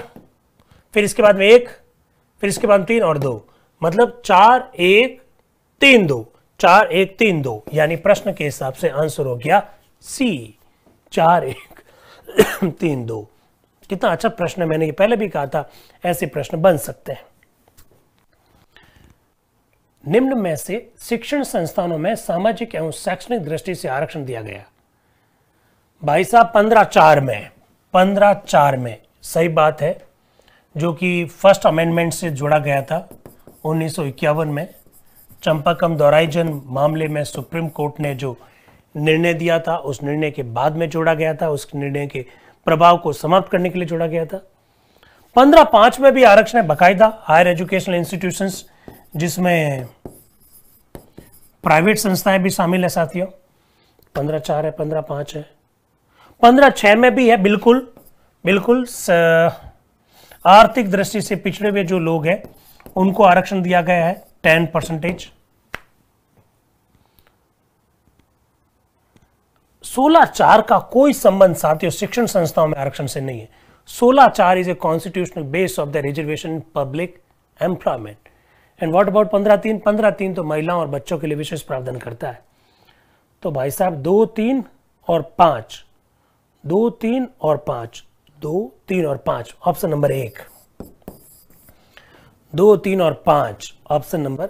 फिर इसके बाद में 1, फिर इसके बाद 3 और 2, मतलब 4 1 3 2, 4 1 3 2, यानी प्रश्न के हिसाब से आंसर हो गया सी, 4 1 3 2। कितना अच्छा प्रश्न है, मैंने ये पहले भी कहा था, ऐसे प्रश्न बन सकते हैं। निम्न में से शिक्षण संस्थानों में सामाजिक एवं शैक्षणिक दृष्टि से आरक्षण दिया गया। भाई साहब 15(4) में, 15(4) में सही बात है, जो कि फर्स्ट अमेंडमेंट से जोड़ा गया था 1951 में। चंपाकम दौराइजन मामले में सुप्रीम कोर्ट ने जो निर्णय दिया था, उस निर्णय के बाद में जोड़ा गया था, उस निर्णय के प्रभाव को समाप्त करने के लिए जोड़ा गया था। 15(5) में भी आरक्षण है बाकायदा, हायर एजुकेशनल इंस्टीट्यूशंस, जिसमें प्राइवेट संस्थाएं भी शामिल है साथियों। 15(4) है, 15(5) है, 15(6) में भी है, बिल्कुल बिल्कुल। आर्थिक दृष्टि से पिछड़े हुए जो लोग हैं उनको आरक्षण दिया गया है 10%। 16(4) का कोई संबंध साथियों शिक्षण संस्थाओं में आरक्षण से नहीं है। 16(4) is a constitutional base of the reservation in public employment. And what about 15(3)? 15(3) तो महिलाओं और बच्चों के लिए विशेष प्रावधान करता है। तो भाई साहब 2 3 और 5, 2 3 और 5, 2 3 और 5, ऑप्शन नंबर 1। 2 3 और 5, ऑप्शन नंबर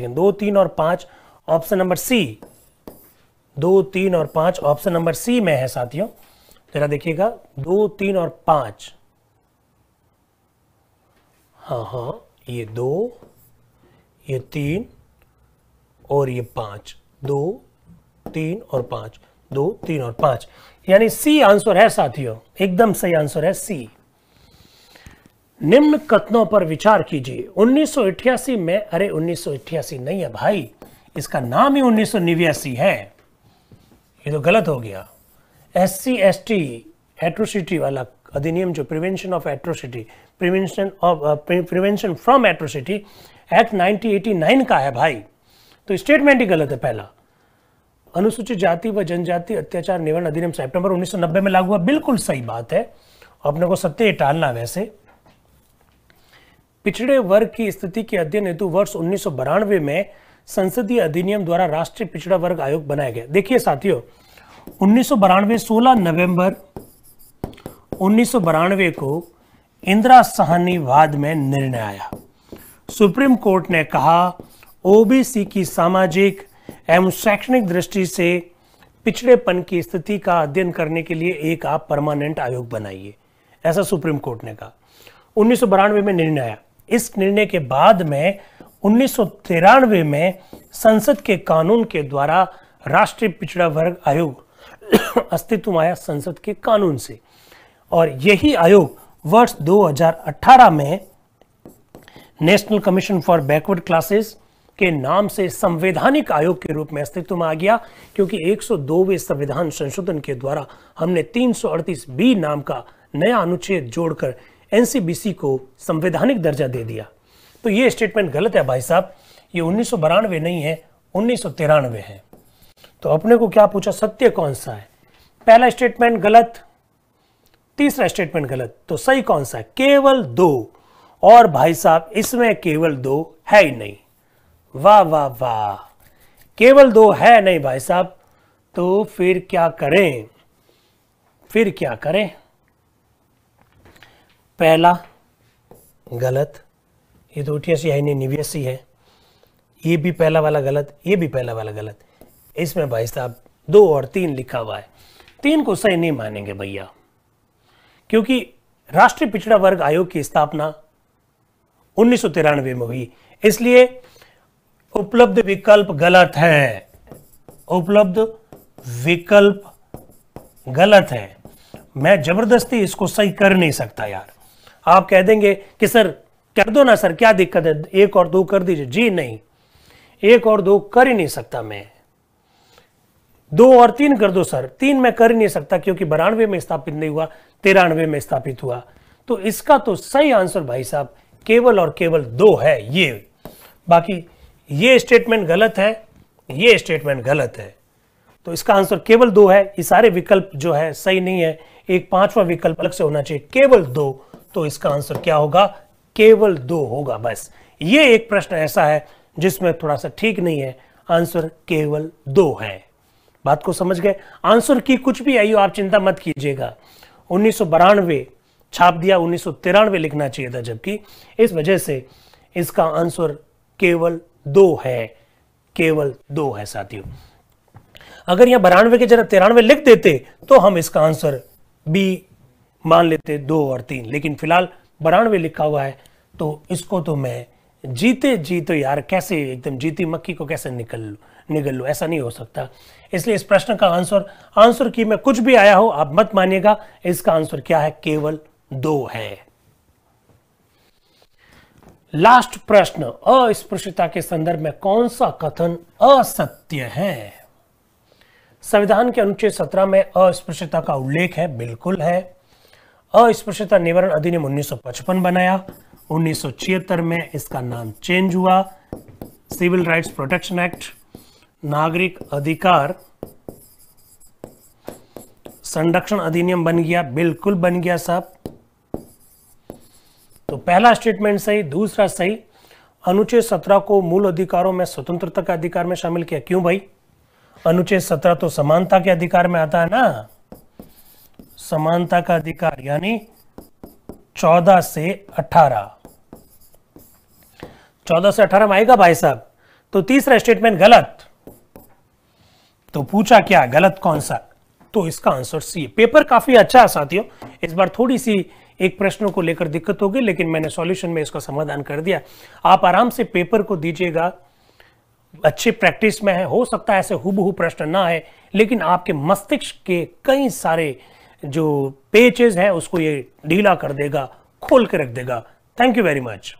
2 3 और 5, ऑप्शन नंबर सी। 2 3 और 5 ऑप्शन नंबर सी में है साथियों। जरा देखिएगा, 2 3 और 5, हाँ, ये 2, ये 3 और ये 5, 2 3 और 5, 2 3 और 5, यानी सी आंसर है साथियों, एकदम सही आंसर है सी। निम्न कथनों पर विचार कीजिए। 1988 में, अरे 1988 नहीं है भाई, इसका नाम ही 1989 है, ये तो गलत हो गया। SC ST एट्रोसिटी वाला अधिनियम, जो prevention of atrocity, prevention from atrocity act 1989 का है भाई, तो स्टेटमेंट ही गलत है पहला। अनुसूचित जाति व जनजाति अत्याचार निवारण अधिनियम सितंबर 1990 में लागू हुआ। बिल्कुल सही बात है, अपने को सत्य टालना। वैसे पिछड़े वर्ग की स्थिति के अध्ययन हेतु वर्ष 1992 में संसदीय अधिनियम द्वारा राष्ट्रीय पिछड़ा वर्ग आयोग बनाया गया। देखिए साथियों, 1992 16 नवंबर 1992 को इंदिरा साहनी वाद में निर्णय आया। सुप्रीम कोर्ट ने कहा ओबीसी की सामाजिक एवं शैक्षणिक दृष्टि से पिछड़ेपन की स्थिति का अध्ययन करने के लिए एक आप परमानेंट आयोग बनाइए, ऐसा सुप्रीम कोर्ट ने कहा। 1992 में निर्णय आया। इस निर्णय के बाद में 1993 में संसद के कानून के द्वारा राष्ट्रीय पिछड़ा वर्ग आयोग अस्तित्व में आया, संसद के कानून से। और यही आयोग वर्ष 2018 में national commission for backward classes के नाम से संवैधानिक आयोग के रूप में अस्तित्व में आ गया, क्योंकि 102वें संविधान संशोधन के द्वारा हमने 338B नाम का नया अनुच्छेद जोड़कर एनसीबीसी को संवैधानिक दर्जा दे दिया। तो ये स्टेटमेंट गलत है भाई साहब, ये 1992 नहीं है, 1993 है। तो अपने को क्या पूछा, सत्य कौन सा है? पहला स्टेटमेंट गलत, तीसरा स्टेटमेंट गलत, तो सही कौन सा है? केवल 2। और भाई साहब इसमें केवल 2 है ही नहीं। वाह वाह वाह, केवल 2 है नहीं भाई साहब, तो फिर क्या करें? फिर क्या करें? पहला गलत, ये तो उठियासी है नहीं, निव्यासी है। ये भी पहला वाला गलत, ये भी पहला वाला गलत। इसमें भाई साहब 2 और 3 लिखा हुआ है। 3 को सही नहीं मानेंगे भैया, क्योंकि राष्ट्रीय पिछड़ा वर्ग आयोग की स्थापना 1993 में हुई, इसलिए उपलब्ध विकल्प गलत है। उपलब्ध विकल्प गलत है। मैं जबरदस्ती इसको सही कर नहीं सकता यार। आप कह देंगे कि सर कर दो ना सर, क्या दिक्कत है, 1 और 2 कर दीजिए। जी नहीं, 1 और 2 कर ही नहीं सकता मैं। 2 और 3 कर दो सर। 3 मैं कर ही नहीं सकता, क्योंकि 92 में स्थापित नहीं हुआ, 93 में स्थापित हुआ। तो इसका तो सही आंसर भाई साहब केवल और केवल 2 है ये। बाकी ये स्टेटमेंट गलत है, ये स्टेटमेंट गलत है। तो इसका आंसर केवल 2 है। ये सारे विकल्प जो है सही नहीं है, एक 5वां विकल्प अलग से होना चाहिए, केवल 2। तो इसका आंसर क्या होगा? केवल 2 होगा। बस ये एक प्रश्न ऐसा है जिसमें थोड़ा सा ठीक नहीं है, आंसर केवल 2 है। बात को समझ गए? आंसर की कुछ भी आई हो आप चिंता मत कीजिएगा। 1992 छाप दिया, 1993 लिखना चाहिए था, जबकि इस वजह से इसका आंसर केवल 2 है, केवल 2 है साथियों। अगर यहां 92 के जगह 93 लिख देते तो हम इसका आंसर बी मान लेते, 2 और 3। लेकिन फिलहाल 92 लिखा हुआ है, तो इसको तो मैं जीते जी तो यार कैसे एकदम जीती मक्खी को कैसे निगल लूं, ऐसा नहीं हो सकता। इसलिए इस प्रश्न का आंसर की में कुछ भी आया हो आप मत मानिएगा, इसका आंसर क्या है? केवल 2 है। लास्ट प्रश्न, अस्पृश्यता के संदर्भ में कौन सा कथन असत्य है? संविधान के अनुच्छेद 17 में अस्पृश्यता का उल्लेख है, बिल्कुल है। अस्पृश्यता निवारण अधिनियम 1955 बनाया, 1976 में इसका नाम चेंज हुआ, सिविल राइट्स प्रोटेक्शन एक्ट, नागरिक अधिकार संरक्षण अधिनियम बन गया, बिल्कुल बन गया साहब। तो पहला स्टेटमेंट सही, दूसरा सही। अनुच्छेद 17 को मूल अधिकारों में स्वतंत्रता के अधिकार में शामिल किया। क्यों भाई? अनुच्छेद 17 तो समानता के अधिकार में आता है ना, समानता का अधिकार, यानी 14 से 18 में आएगा भाई साहब। तो तीसरा स्टेटमेंट गलत। तो पूछा क्या, गलत कौन सा? तो इसका आंसर सी। पेपर काफी अच्छा है साथियों, इस बार थोड़ी सी एक प्रश्नों को लेकर दिक्कत होगी, लेकिन मैंने सॉल्यूशन में इसका समाधान कर दिया। आप आराम से पेपर को दीजिएगा, अच्छी प्रैक्टिस में है। हो सकता है ऐसे हुबहू प्रश्न ना है, लेकिन आपके मस्तिष्क के कई सारे जो पेचेस हैं उसको ये ढीला कर देगा, खोल के रख देगा। Thank you very much.